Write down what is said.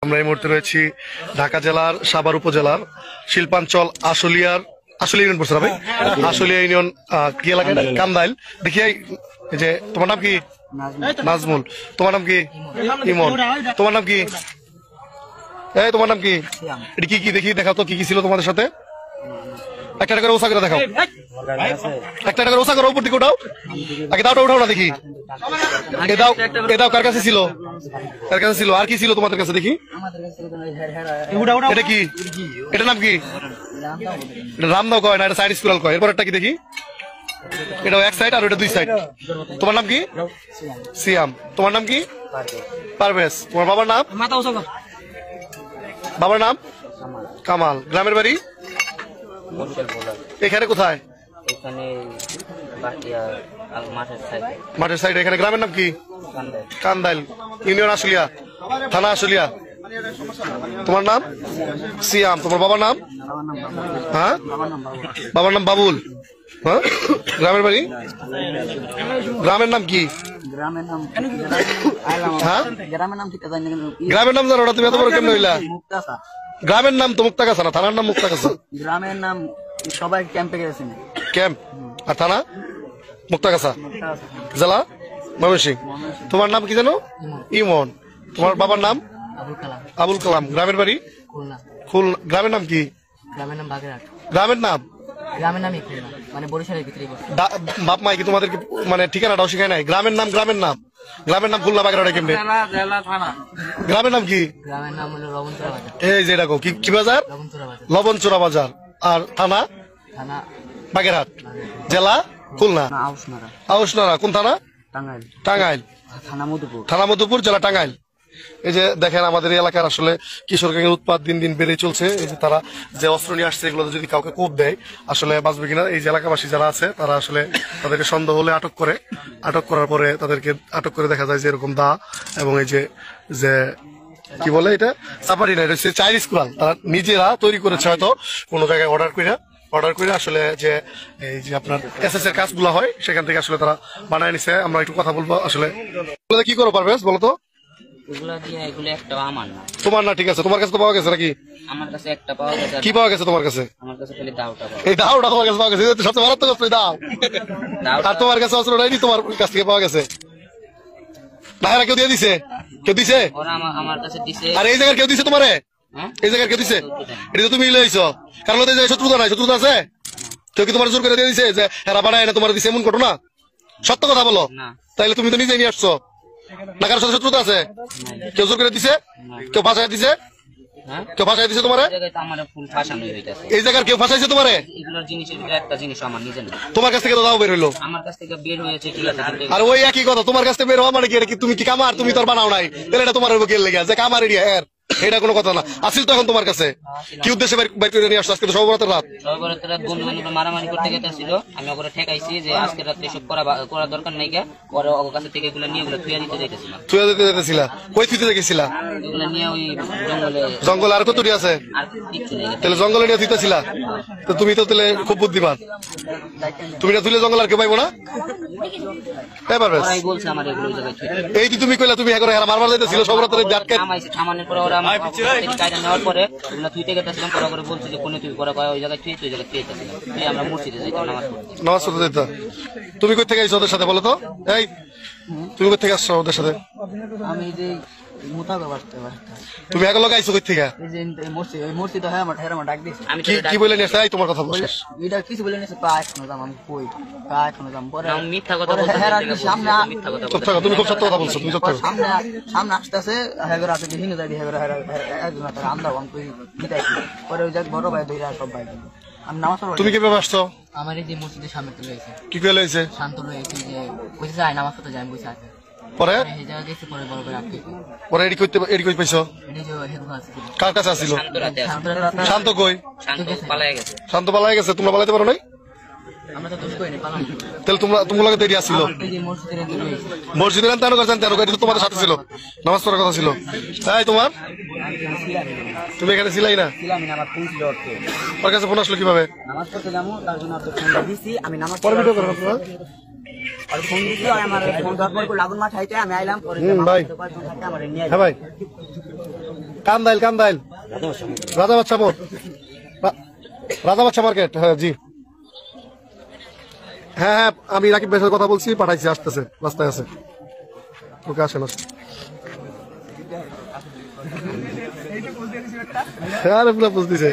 আমরা এই মুহূর্তে রয়েছি ঢাকা জেলার সাভার উপজেলার শিল্পাঞ্চল আশুলিয়া ইউনিয়ন পড়ছে ভাই, আশুলিয়া ইউনিয়ন কি এলাকা? কান্দাইল। দেখি এই যে তোমার নাম কি? নাজমুল। তোমার নাম কি? ইমন। তোমার নাম কি? এই তোমার নাম কি? এটা কি কি দেখি, দেখাও তো কি কি ছিল তোমাদের সাথে। একটা করে ওসা করে দেখাও, একটা করে ওসা করো, উপর দিকে উঠাও, আগে দাওটা উঠাও না দেখি। এ দাও, এ দাও। কার কাছে ছিল? কার কাছে ছিল? আর কি ছিল তোমাদের কাছে দেখি? এটা কি? এটার নাম কি? এটা রামদাও কয় না, এটা সাইড স্কুরাল কয়। এরপর একটা কি দেখি? এটাও এক সাইড আর ওটা দুই সাইড। তোমার নাম কি? সিয়াম। তোমার নাম কি? পারভেজ। তোমার বাবার নাম? বাবার নাম? কামাল। গ্রামের বাড়ি এখানে কোথায়? মাঠের সাইড। এখানে গ্রামের নাম কি? কান্দাইল। ইউনিয়ন আশুলিয়া, থানা আশুলিয়া। তোমার নাম? সিয়াম। তোমার বাবার নাম? হ্যাঁ, বাবার নাম বাবুল। হ্যাঁ, গ্রামের বাড়ি? গ্রামের নাম কি? হ্যাঁ, গ্রামের নাম জানো না তুমি? এত বড় কেমন হইলা? গ্রামের নাম তো মুক্তাগাছা না, থানার নাম মুক্তাগাছা। গ্রামের নাম সবাই ক্যাম্পে গেছে। ক্যাম্প। আর থানা? মুক্তাগাছা। জেলা ময়মনসিংহ। তোমার নাম কি জানো? ইমন। তোমার বাবার নাম? আবুল কালাম। গ্রামের বাড়ি? খুলনা। গ্রামের নাম কি? গ্রামের নাম বাগেরহাট। গ্রামের নাম? গ্রামের নামই খুলনা, মানে বরিশালের ভিতরে। বাপ মাই কি তোমাদেরকে মানে ঠিকানাটাও শিখায় নাই? গ্রামের নাম, গ্রামের নাম, গ্রামের নাম খুলনা বাগেরহাট কেমনে? গ্রামের নাম কি? গ্রামের নাম হলো লবণচুরা বাজার। এই যে দেখো কি বাজার? লবণচুরা বাজার। আর থানা? থানা বাগেরহাট। জেলা? খুলনা। আউশনারা। কোন থানা? টাঙ্গাইল। টাঙ্গাইল। থানা মধুপুর। থানা মধুপুর, জেলা টাঙ্গাইল। এই যে দেখেন আমাদের এই এলাকার আসলে কিশোর গ্যাংয়ের উৎপাদ দিন দিন বেড়ে চলছে। এই যে তারা যে অস্ত্র নিয়ে আসছে, এগুলো যদি কাউকে কোপ দেয় আসলে বাঁচবে কিনা। এই যে এলাকাবাসী যারা আছে তারা আসলে তাদেরকে সন্দেহ হলে আটক করে, আটক করার পরে তাদেরকে আটক করে দেখা যায় যে এরকম দা এবং এই যে যে কি বলে এটা সাপারি না, এটা হচ্ছে চাইনিজ কুড়াল। তারা নিজেরা তৈরি করেছে, হয়তো কোনো জায়গায় অর্ডার করে আসলে যে এই যে আপনার এসএস এর কাজগুলো হয় সেখান থেকে আসলে তারা বানায় নিছে। আমরা একটু কথা বলবো আসলে। কি করো পারভেজ বলো তো? তোমার না, ঠিক আছে। তোমার কাছে তো পাওয়া গেছে নাকি? আমার কাছে একটা পাওয়া গেছে। কি পাওয়া গেছে তোমার কাছে? আমার কাছে খালি দাওটা। এই দাওটা তোমার কাছে পাওয়া গেছে, সবচেয়ে মারাত্মক অস্ত্র দাও। আর তোমার কাছে অস্ত্র নাই, তোমার কাছ থেকে পাওয়া গেছে। ভাইরা কেউ দিয়ে দিছে? কেউ দিছে? আমার কাছে দিছে। আর এই জায়গায় কেউ দিছে তোমারে? এই জায়গায় কেউ দিছে? এটা তো তুমি লইছো, কারণ শত্রুতা নাই। শত্রুতা আছে? কেউ কি তোমার জোর করে দিয়ে দিছে যে হেরা বাড়ায় না তোমার দিছে এমন ঘটনা? সত্য কথা বলো। তাইলে তুমি তো নিজে নিয়ে আসছো না, কারোর সাথে শত্রুতা আছে? কেউ জোর করে দিছে? কেউ ফাঁসাই দিছে? কেউ ফাঁসাই দিছে তোমারে? এই জায়গার কেউ ফাঁসাইছে তোমারে? তোমার কাছ থেকে তো দাও বের হইলো। আমার কাছ থেকে বের হয়েছে, ঠিক আছে। আর ওই একই কথা, তোমার কাছ থেকে বের হওয়া মানে কি? তুমি কি কামার? তুমি তোর বানাও নাই, তাহলে এটা তোমার কে লেগে যে কামার এরিয়া এর? এটা কোনো কথা না। আসিল তো এখন তোমার কাছে কি উদ্দেশ্যে বাইর করে নিয়ে আসছো? আজকে তো সর্বরাতের রাত। সর্বরাতের রাত বন্ধু বান্ধব মারামারি করতে গেছিল। আমি ওকে ঠেকাইছি যে আজকে রাত্রে এসব করা দরকার নাই। পরে ওর কাছে থেকে এগুলো নিয়ে থুয়া দিতে যাইতেছিলাম। থুয়া দিতে যাইতেছিলা? কই থুইতে গেছিলা? এগুলো নিয়ে ওই জঙ্গলে। আর কতটি আছে? তাহলে জঙ্গলে নিয়ে থুইতেছিলা? তো তুমি তো তাহলে খুব বুদ্ধিমান। তুমি না থুইলে জঙ্গল আর কেউ পাইবো না। এই যে তুমি কইলা তুমি হেরা মারবার যাইতেছিল সর্বরাতের ডাটকে থামানোর পরে ওরা নেওয়ার পরে থুইতে গেছিলাম। পরে করে বলছি যে কোনে তুই পরে ওই জায়গায় থুই, ওই জায়গায় থুইতেছিলাম। আমরা মসজিদে যাইতাম নামাজ পড়তে যেতাম। তুমি কই থেকে আইছো ওদের সাথে বলো তো? এই তুমি কই থেকে আসছো ওদের সাথে? আমি যে তুমি এখন লোক আইছো কই থেকে? মসজিদ হয় আমার ডাক দিয়েছে। কি বলে নিয়েছে? এই তোমার কথা বলছিস? এটা কিছু বলে নিয়েছে। প্রায় এখনো যাম আমি কই, প্রায় এখনো যাম। পরে মিথ্যা কথা বলছো। সামনে তুমি খুব সত্য কথা বলছো। তুমি সত্য সামনে আসতেছে হেগর আছে হিনে যাই হেগর একজন আছে আমরা আমি কই দিতাই। পরে ওই জায়গা বড় ভাই দুইরা সব ভাই আমি নামাজ পড়ব। তুমি কিভাবে আসছো? আমার এই যে মসজিদের সামনে তো রয়েছে। কি কইলে হইছে? শান্ত রয়েছে যে কইছে যাই নামাজ পড়তে যাই, বসে আছে। পরে এই জায়গা গেছে, পরে বড় ভাই আটকে। পরে এডি কই পাইছো? এই যে হেগর আছে। কার কাছে আছিল? শান্ত কই? শান্ত পালায় গেছে। শান্ত পালায় গেছে? তোমরা পালাইতে পারো নাই? আমরা তো দোষ করি না, পালাম। তাহলে তোমার দেরি আসছিল মসজিদের তেরো করছেন, 13 গাড়ি তো তোমাদের সাথে ছিল, নামাজ পড়ার কথা ছিল। তাই তোমার তুমি এখানে ছিলাই না? ওর কাছে ফোন আসলো কিভাবে? নামাজ পড়তে যাবো তার জন্য ফোনটা দিছি। আমি নামাজ পড়তে আর ফোন দিছি, আর আমার ফোন ধর পর লাগুন মাছ খাইতে আমি আইলাম। পরে ভাই হ্যাঁ ভাই কান্দাইল রাজা বাচ্চা মোড় রাজা বাচ্চা মার্কেট। হ্যাঁ জি, হ্যাঁ আমি রাকিব ভাইয়ের সাথে কথা বলছি, পাঠাইছি, আসতেছে, রাস্তায় আছে। ওকে আসেন আরে পুরো বুঝতেছে।